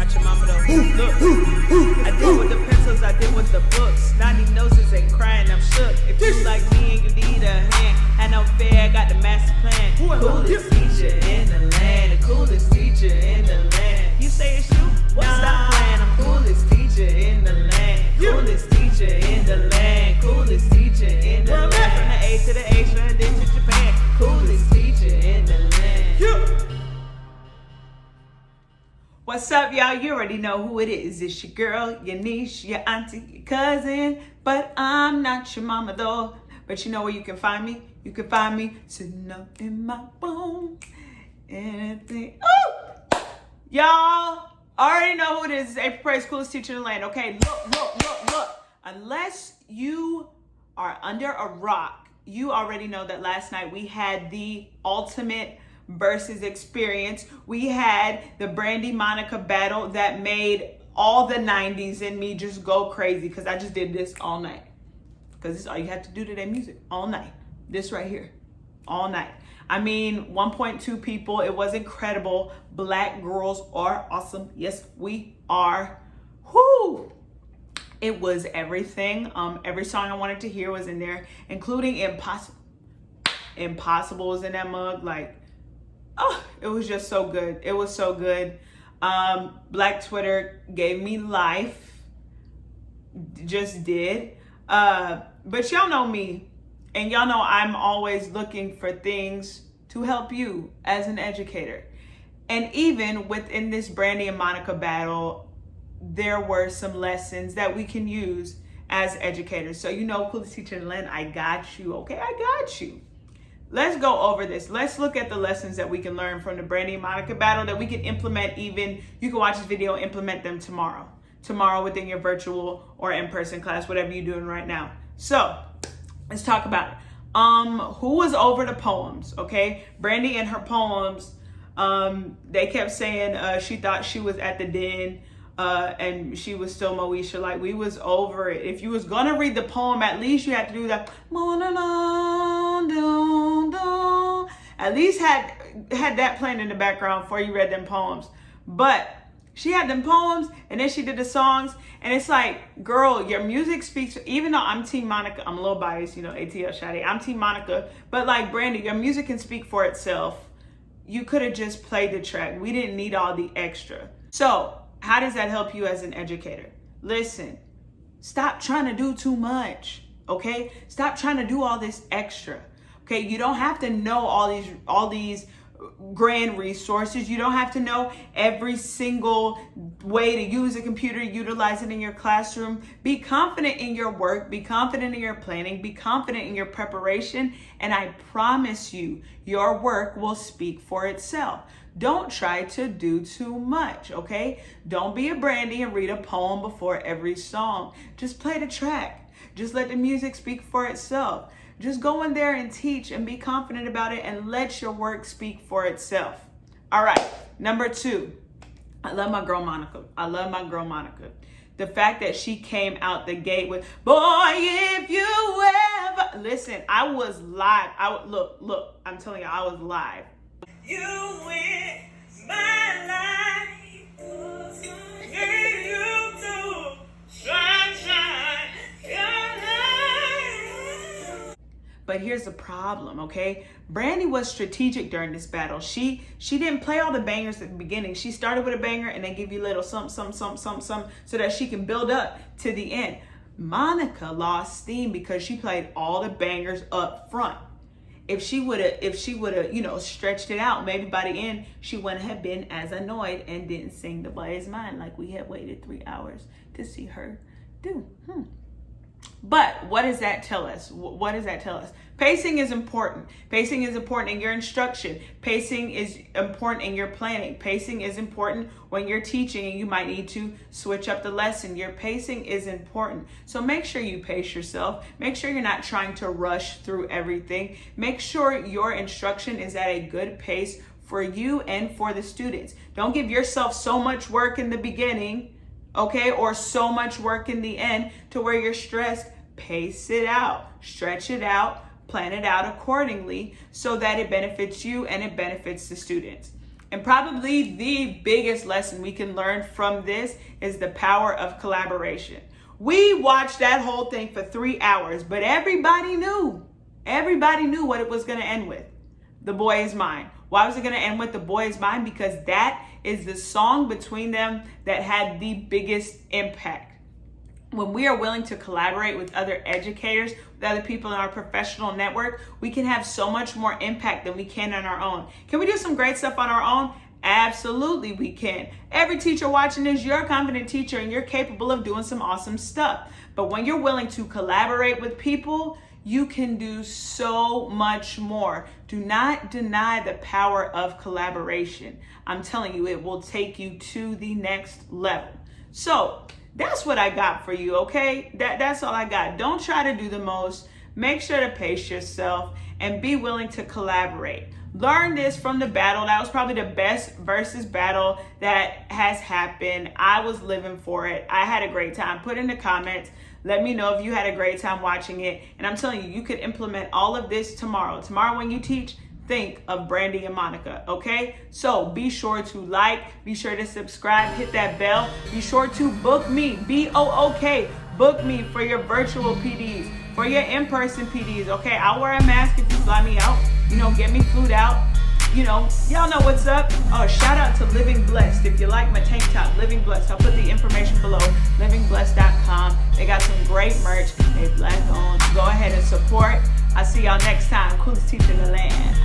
not your mama though. Look, I deal with the pencils, I deal with the books. 90 noses ain't crying, I'm shook. If you like me and you need a hand, and I'm fair, I got the master plan. Coolest teacher in the land, the coolest teacher in the land. You say it's you? Nah, stop playing. I'm coolest teacher in the land, coolest teacher in the land, coolest teacher in the land. From the A to the H, from then to Japan, coolest teacher in the land. What's up, y'all? You already know who it is. It's your girl, your niece, your auntie, your cousin. But I'm not your mama, though. But you know where you can find me? You can find me sitting up in my bones. Anything. Oh! Y'all already know who it is. It's April Praise, coolest teacher in the land. Okay, look. Unless you are under a rock, you already know that last night we had the ultimate Verzuz experience. We had the Brandy Monica battle that made all the 90s in me just go crazy because I just did this all night. Because this is all you have to do to that music all night. This right here, all night. I mean, 1.2 people. It was incredible. Black girls are awesome. Yes, we are. Whoo! It was everything. Every song I wanted to hear was in there, including Impossible. Impossible was in that mug. Like, oh, it was just so good. It was so good. Black Twitter gave me life. Just did. But y'all know me, and y'all know I'm always looking for things to help you as an educator. And even within this Brandy and Monica battle, there were some lessons that we can use as educators. So you know, coolest teacher in the land, I got you. Okay, I got you. Let's go over this. Let's look at the lessons that we can learn from the Brandy and Monica battle that we can implement. Even you can watch this video, implement them tomorrow within your virtual or in-person class, whatever you're doing right now. So let's talk about it. Who was over the poems? Okay, Brandy and her poems. They kept saying she thought she was at the den. And she was still Moesha. Like, we was over it. If you was gonna read the poem, at least you had to do that. At least had that playing in the background before you read them poems. But she had them poems, and then she did the songs, and it's like, girl, your music speaks. Even though I'm Team Monica, I'm a little biased, you know, ATL Shadi. I'm Team Monica, but like Brandy, your music can speak for itself. You could have just played the track. We didn't need all the extra. So how does that help you as an educator? Listen, stop trying to do too much, okay? Stop trying to do all this extra, okay? You don't have to know all these grand resources. You don't have to know every single way to use a computer, utilize it in your classroom. Be confident in your work, be confident in your planning, be confident in your preparation, and I promise you, your work will speak for itself. Don't try to do too much, okay? Don't be a Brandy and read a poem before every song. Just play the track. Just let the music speak for itself. Just go in there and teach and be confident about it and let your work speak for itself. All right, number 2. I love my girl Monica. The fact that she came out the gate with, boy, if you ever... Listen, I was live. Look, I'm telling you, I was live. You win my life, and you do sunshine, your life. But here's the problem, okay? Brandy was strategic during this battle. She didn't play all the bangers at the beginning. She started with a banger and then give you a little some, so that she can build up to the end. Monica lost steam because she played all the bangers up front. If she would have, you know, stretched it out, maybe by the end, she wouldn't have been as annoyed and didn't sing The Boy Is Mine like we had waited 3 hours to see her do. But what does that tell us? What does that tell us? Pacing is important. Pacing is important in your instruction. Pacing is important in your planning. Pacing is important when you're teaching and you might need to switch up the lesson. Your pacing is important. So make sure you pace yourself. Make sure you're not trying to rush through everything. Make sure your instruction is at a good pace for you and for the students. Don't give yourself so much work in the beginning, okay, or so much work in the end to where you're stressed. Pace it out, stretch it out, plan it out accordingly so that it benefits you and it benefits the students. And probably the biggest lesson we can learn from this is the power of collaboration. We watched that whole thing for 3 hours, but everybody knew what it was going to end with. The Boy Is Mine. Why was it going to end with The Boy Is Mine? Because that is the song between them that had the biggest impact. When we are willing to collaborate with other educators, with other people in our professional network, we can have so much more impact than we can on our own. Can we do some great stuff on our own? Absolutely we can. Every teacher watching this, you're a confident teacher and you're capable of doing some awesome stuff. But when you're willing to collaborate with people, you can do so much more. Do not deny the power of collaboration. I'm telling you, it will take you to the next level. So that's what I got for you, okay? That's all I got. Don't try to do the most. Make sure to pace yourself and be willing to collaborate. Learn this from the battle. That was probably the best Verzuz battle that has happened. I was living for it. I had a great time. Put in the comments. Let me know if you had a great time watching it. And I'm telling you, you could implement all of this tomorrow. Tomorrow when you teach, think of Brandy and Monica, okay? So be sure to like, be sure to subscribe, hit that bell. Be sure to book me, B-O-O-K. Book me for your virtual PDs, for your in-person PDs, okay? I'll wear a mask if you fly me out. Get me flued out. Y'all know what's up. Oh, shout out to Living Blessed. If you like my tank top, Living Blessed. I'll put the information below, livingblessed.com. They got some great merch. They Black owned. Go ahead and support. I'll see y'all next time. Coolest teacher in the land.